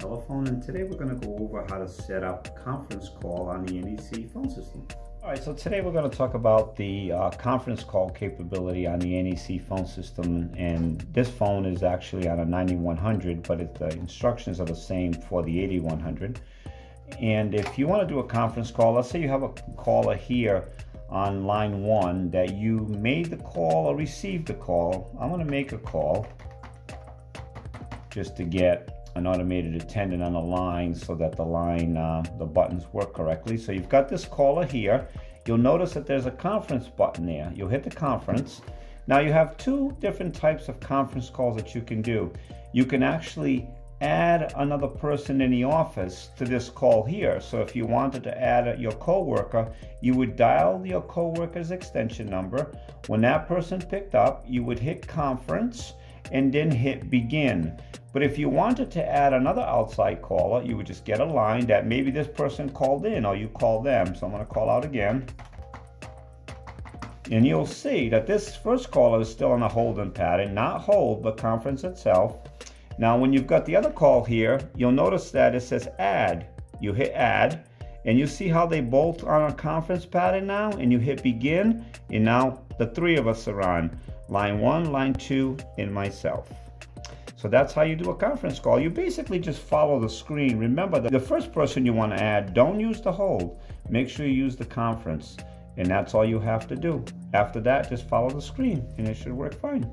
Telephone, and today we're going to go over how to set up a conference call on the NEC phone system. All right, so today we're going to talk about the conference call capability on the NEC phone system, and this phone is actually on a 9100, but the instructions are the same for the 8100. And if you want to do a conference call, let's say you have a caller here on line 1 that you made the call or received the call. I'm going to make a call just to get an automated attendant on the line so that the buttons work correctly. So you've got this caller here. You'll notice that there's a conference button there. You'll hit the conference. Now you have two different types of conference calls that you can do. You can actually add another person in the office to this call here. So if you wanted to add your coworker, you would dial your coworker's extension number. When that person picked up, you would hit conference and then hit begin. But if you wanted to add another outside caller, you would just get a line that maybe this person called in or you call them. So I'm going to call out again. And you'll see that this first caller is still in a holding pattern, not hold, but conference itself. Now when you've got the other call here, you'll notice that it says add. You hit add, and you see how they both are on a conference pattern now, and you hit begin, and now the three of us are on. Line 1, line 2, and myself. So that's how you do a conference call. You basically just follow the screen. Remember that the first person you want to add, don't use the hold. Make sure you use the conference. And that's all you have to do. After that, just follow the screen and it should work fine.